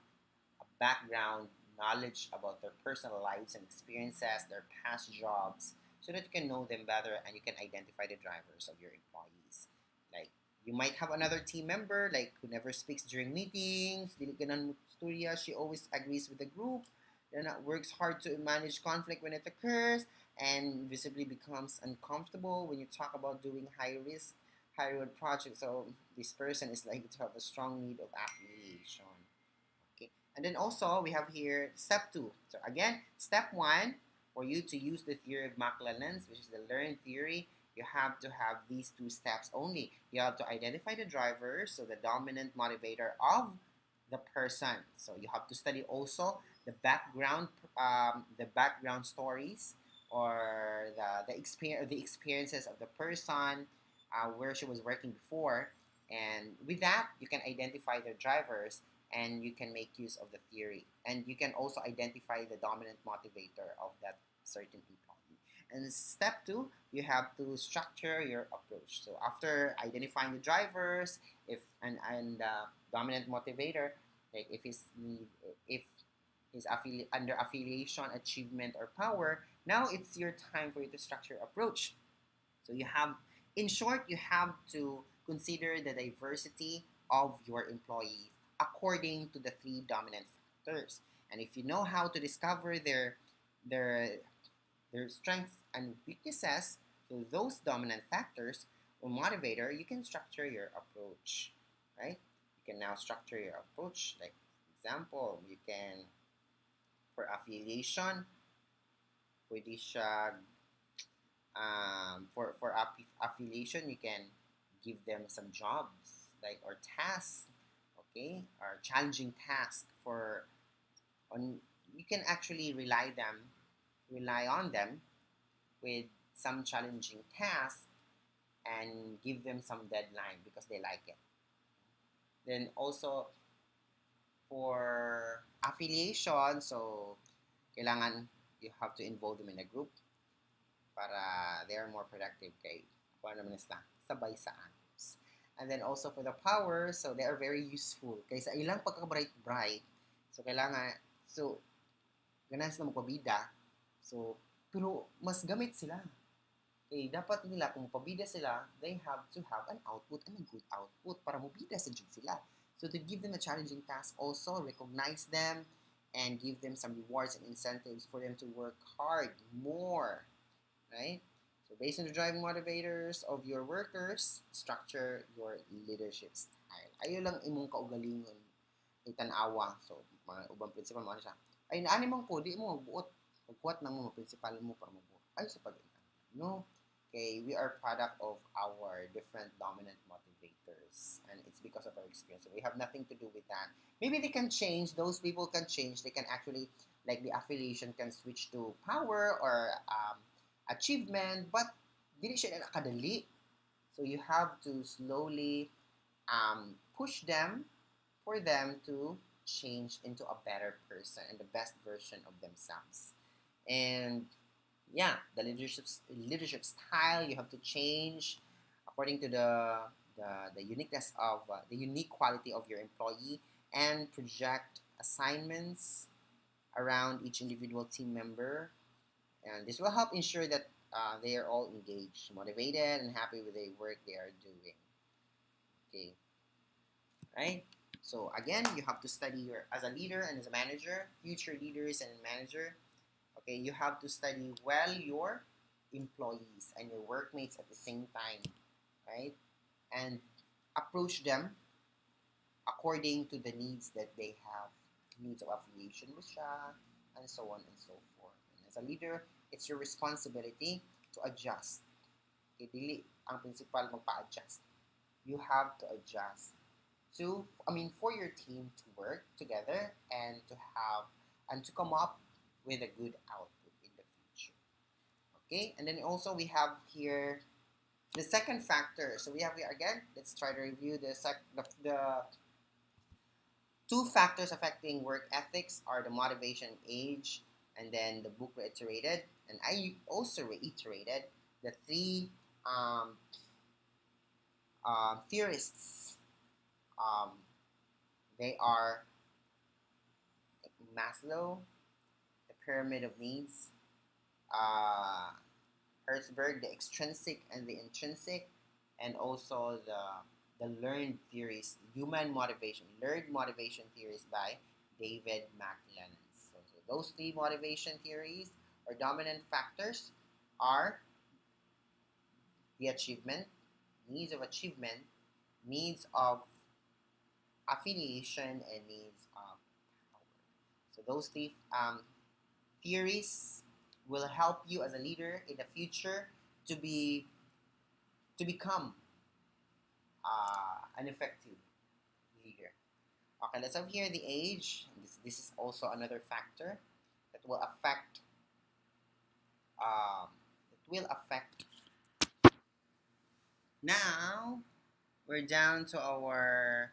a background knowledge about their personal lives and experiences, their past jobs, so that you can know them better and you can identify the drivers of your employees. Like you might have another team member like who never speaks during meetings, dili ganan storya, she always agrees with the group, then works hard to manage conflict when it occurs, and visibly becomes uncomfortable when you talk about doing high reward projects. So this person is likely to have a strong need of affiliation. Okay, and then also we have here step 2. So again, step 1, for you to use the theory of McClellan's, which is the learning theory, you have to have these 2 steps only. You have to identify the driver, so the dominant motivator of the person. So you have to study also the background stories or the experiences of the person, where she was working before, And with that, you can identify the drivers and you can make use of the theory. And you can also identify the dominant motivator of that certain employee. And step two, you have to structure your approach. So after identifying the drivers, if and dominant motivator, like if he's under affiliation, achievement, or power, now it's your time for you to structure approach. So you have, in short, you have to consider the diversity of your employees according to the three dominant factors. And if you know how to discover their their strengths and weaknesses, so those dominant factors or motivator, you can structure your approach, right? You can now structure your approach. Like example, you can for affiliation, pwede siya affiliation, you can give them some jobs like or tasks, okay, or challenging tasks for on. You can actually rely on them with some challenging tasks and give them some deadline because they like it. Then also for affiliation, so kailangan you have to involve them in a group para they are more productive kay kung ano naman sila, sabay sa anos. And then also for the power, so they are very useful. Kay sa ilang pagka-bright-bright, so kailangan, so ganan sila magpabida. So, pero mas gamit sila. Okay, dapat nila kung pabida sila, they have to have an output and a good output para mabida sa jud sila. So to give them a challenging task, also recognize them and give them some rewards and incentives for them to work hard more, right? So based on the driving motivators of your workers, structure your leadership style. Ayo lang imong kaugalingon kay tan-awa. So mga ubang principal mo ano siya. Ay naani man ko di mo magbuot. Magkuwat nang mo principal mo para magbuot. Ay sa pag no. Okay, we are product of our different dominant motivators, and it's because of our experience. So we have nothing to do with that. Maybe they can change. Those people can change. They can actually, like the affiliation, can switch to power or achievement, but dili siya nakadali. So you have to slowly push them for them to change into a better person and the best version of themselves. And yeah, the leadership style you have to change according to the uniqueness of the unique quality of your employee and project assignments around each individual team member, and this will help ensure that they are all engaged, motivated, and happy with the work they are doing. Okay, right? So again, you have to study your as a leader and as a manager, future leaders and manager. Okay, you have to study well your employees and your workmates at the same time, right? And approach them according to the needs that they have, needs of affiliation with siya, and so on and so forth. And as a leader, it's your responsibility to adjust. Okay, dili ang principal magpa-adjust. You have to adjust for your team to work together and to come up with a good output in the future. Okay, and then also we have here the second factor. So we have here again. Let's try to review the two factors affecting work ethics are the motivation, age, and then the book reiterated, and I also reiterated the three theorists. Um, they are Maslow, the pyramid of needs, Herzberg, the extrinsic and the intrinsic, and also the learned theories, human motivation, learned motivation theories by David McLennan. So those three motivation theories or dominant factors are the achievement, needs of achievement, needs of affiliation, and needs of power. So those three theories will help you as a leader in the future to become an effective leader. Okay, let's have here the age. This is also another factor that will affect now we're down to our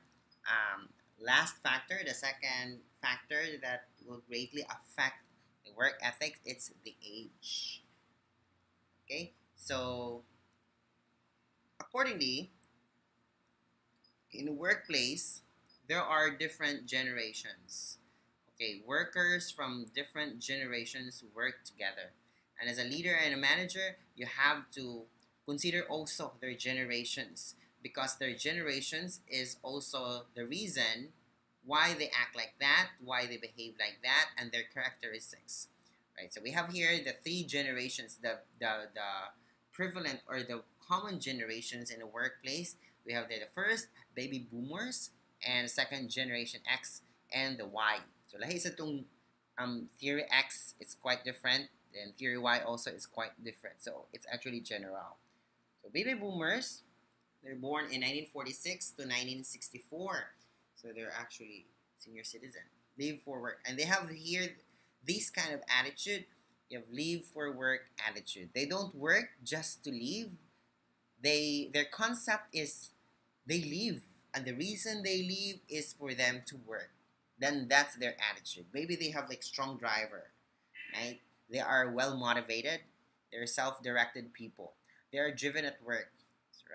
last factor, the second factor that will greatly affect the work ethics. It's the age. Okay, so accordingly, in a workplace, there are different generations. Okay, workers from different generations work together. And as a leader and a manager, you have to consider also their generations because their generations is also the reason why they act like that, why they behave like that, and their characteristics. Right. So we have here the three generations, the prevalent or the common generations in the workplace. We have the first baby boomers and second generation X and the Y. So lahi sa itong theory X is quite different and theory Y also is quite different. So it's actually general. So baby boomers, they're born in 1946 to 1964. So they're actually senior citizen. Leave for work. And they have here this kind of attitude. You have leave for work attitude. They don't work just to leave. Their concept is they leave, and the reason they leave is for them to work. Then that's their attitude. Maybe they have like strong driver, right? They are well motivated. They're self-directed people. They are driven at work,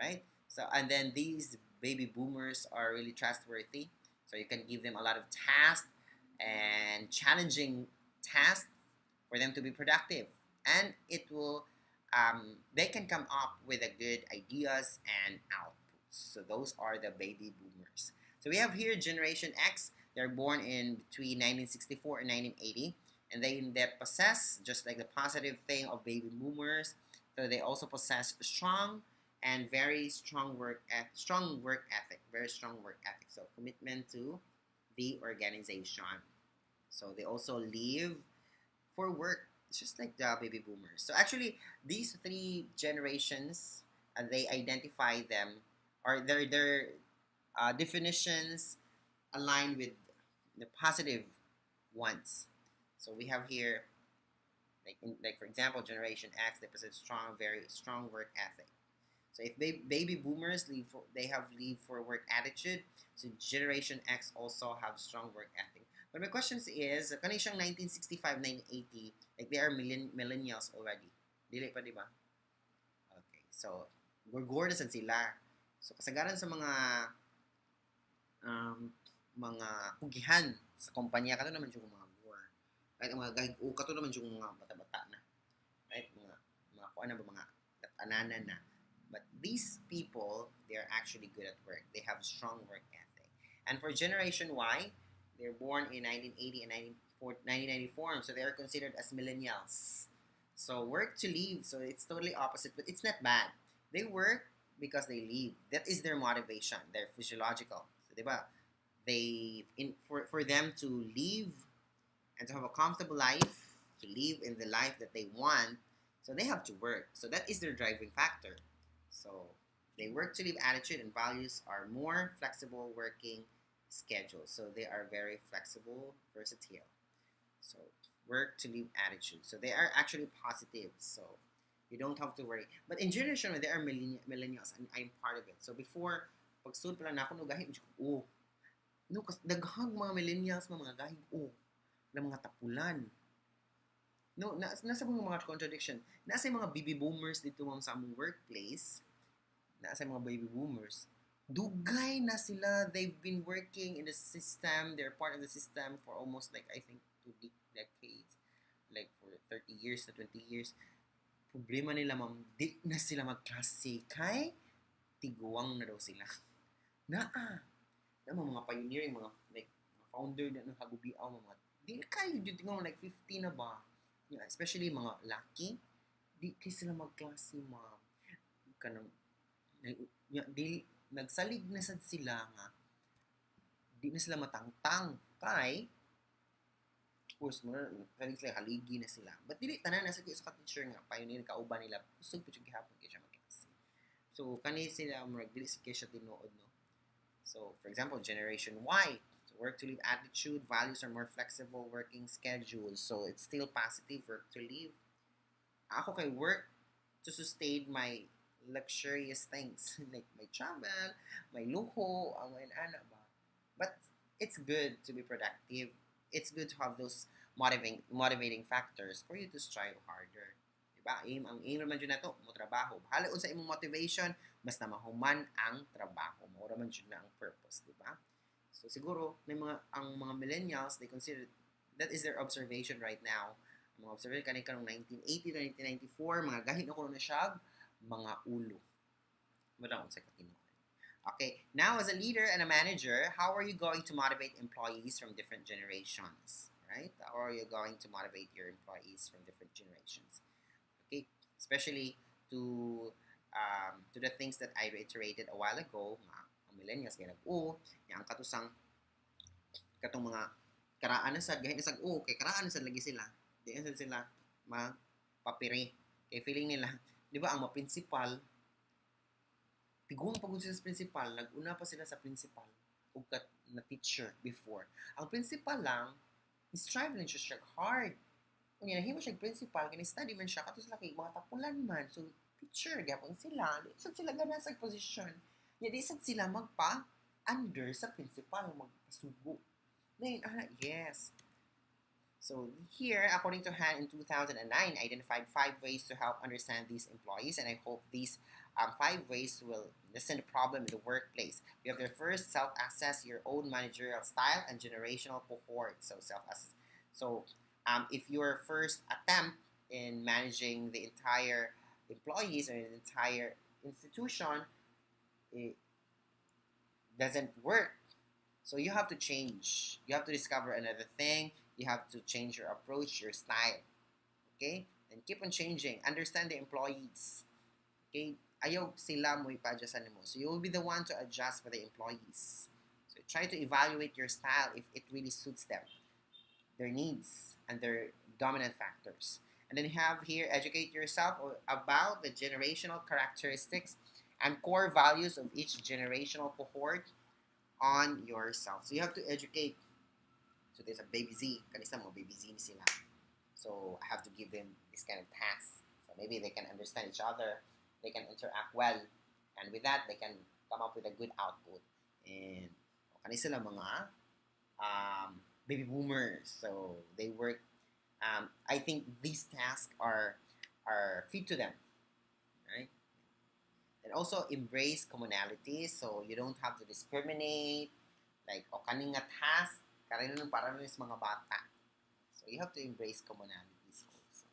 right? So and then these baby boomers are really trustworthy. So you can give them a lot of tasks and challenging tasks for them to be productive, and it will they can come up with a good ideas and outputs. So those are the baby boomers. So we have here Generation X. They're born in between 1964 and 1980, and they possess just like the positive thing of baby boomers. So they also possess strong and very strong work ethic, very strong work ethic. So commitment to the organization. So they also live for work. It's just like the baby boomers. So actually, these three generations, they identify them, or their definitions align with the positive ones. So we have here, like for example, Generation X, they possess strong, very strong work ethic. So if baby boomers they have leave for work attitude. So Generation X also have strong work ethic. But my question is, kani siyang 1965, 1980, like they are millennials already. Dili pa, di ba? Okay. So, gurgur na sad sila. So, kasagaran sa mga pugihan sa kumpanya, kato naman yung mga gur. Right? Ang mga gahig-u, kato naman yung mga bata-bata na. Right? Mga kuan na ba, mga anana na. But these people, they're actually good at work. They have strong work ethic. And for Generation Y, they're born in 1980 and 1994, so they are considered as millennials. So work to leave, so it's totally opposite, but it's not bad. They work because they leave. That is their motivation. They're physiological. So, diba? For them to leave and to have a comfortable life, to live in the life that they want, so they have to work. So that is their driving factor. So they work to live attitude and values are more flexible working schedule. So they are very flexible, versatile. So work to live attitude. So they are actually positive. So you don't have to worry. But in generation, there are millennials, and I'm part of it. So before, pag stud pala na ako, no, gahig, oh, no, daghang mga millennials, mga gahig, oh, na mga tapulan. No, nasa mga contradiction. Nasa mga baby boomers dito sa among workplace. Nasa mga baby boomers. Dugay na sila. They've been working in the system. They're part of the system for almost like, I think, 2 decades. Like for 30 years to 20 years. Problema nila, ma'am, di na sila magklase. Kay tiguang na daw sila. Na mga pioneering, mga like mga founder na ng hagubiaw, mga di kayo tingong like 50 na ba? Yeah, especially mga laki, di kayo sila magklase, ma'am. Kanang di nagsalig na sad sila nga di na sila matangtang kay of course mo kaning sila haligi na sila, but dili tanan na sa ka-teacher nga pioneer kauban nila kusog pud yung gihapon kay siya magklase. So kani sila murag dili kay siya tinuod, no. So for example, Generation Y, so work to live attitude, values are more flexible working schedules, so it's still positive. Work to live, ako kay work to sustain my luxurious things. Like may travel, may luho, may ano ba. But it's good to be productive. It's good to have those motivating factors for you to strive harder. Diba? Ang aim naman dyan na to, mo trabaho. Bahala sa imong motivation, basta mahuman ang trabaho. Mura man dyan na ang purpose, diba? So siguro, ang mga millennials, they consider, that is their observation right now. Mga observation kanong 1980 to 1994, mga gahit na ko na siya, mga ulo. Wala sa katino. Okay, now as a leader and a manager, how are you going to motivate employees from different generations? Right? How are you going to motivate your employees from different generations? Okay, especially to the things that I reiterated a while ago, ang millennials kaya yang katong mga karaan na sad gahin sa kay karaan na sad lagi sila. Di na sila mapapiri. Kay feeling nila, di ba ang mga principal tiguang pagod sila sa principal, nag-una pa sila sa principal o na teacher before. Ang principal lang, strive lang siya hard. Kung nahimo siya principal, kini-study man siya, kato sila kay mga tapulan man. So, teacher, gapon sila. Di sad sila gana sa position. Di sad sila magpa-under sa principal, magpasugo. Then, yes. So, here, according to Han in 2009, identified 5 ways to help understand these employees, and I hope these 5 ways will lessen the problem in the workplace. We have the first, self-assess your own managerial style and generational cohort. So, self-assess. So, if your first attempt in managing the entire employees or the entire institution, it doesn't work. So you have to change. You have to discover another thing. You have to change your approach, your style. Okay? And keep on changing. Understand the employees. Okay? Ayaw sila mo ipa-adjustan mo. So you will be the one to adjust for the employees. So try to evaluate your style if it really suits them, their needs, and their dominant factors. And then you have here, educate yourself about the generational characteristics and core values of each generational cohort on yourself. So you have to educate. So there's a baby Z. Kanisa mo, baby Z ni sila. So I have to give them this kind of task. So maybe they can understand each other. They can interact well. And with that, they can come up with a good output. And kanisa sila mga baby boomers. So they work. I think these tasks are fit to them, right? And also embrace commonality. So you don't have to discriminate. Like, o kaning nga task, karino nung para nung mga bata. So you have to embrace commonalities also.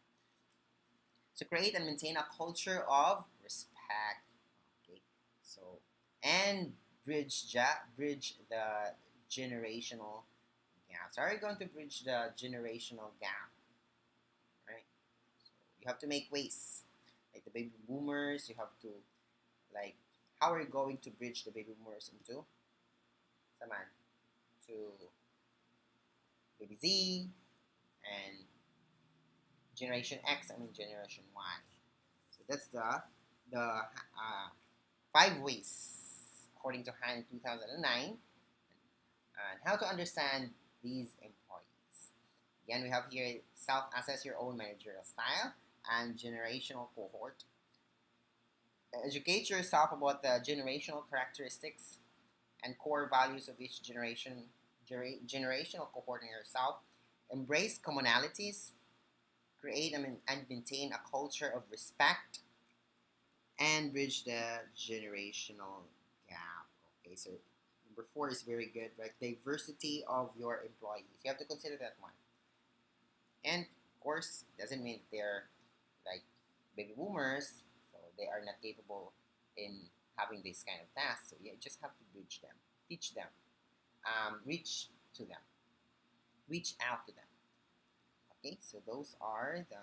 So create and maintain a culture of respect. Okay. So, and bridge the generational gap. So how are you going to bridge the generational gap? Right? So you have to make ways. Like the baby boomers, you have to, like, how are you going to bridge the baby boomers into to baby Z and generation X, generation Y. So that's the 5 ways according to Han in 2009 and how to understand these employees. Again, we have here self-assess your own managerial style and generational cohort. Educate yourself about the generational characteristics and core values of each generational cohort in yourself. Embrace commonalities. Create and maintain a culture of respect. And bridge the generational gap. Okay, so number 4 is very good, right? Diversity of your employees. You have to consider that one. And of course, doesn't mean they're like baby boomers, so they are not capable in having this kind of tasks. So you just have to bridge them, teach them, reach to them, reach out to them. Okay, so those are the.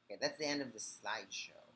Okay, that's the end of the slideshow.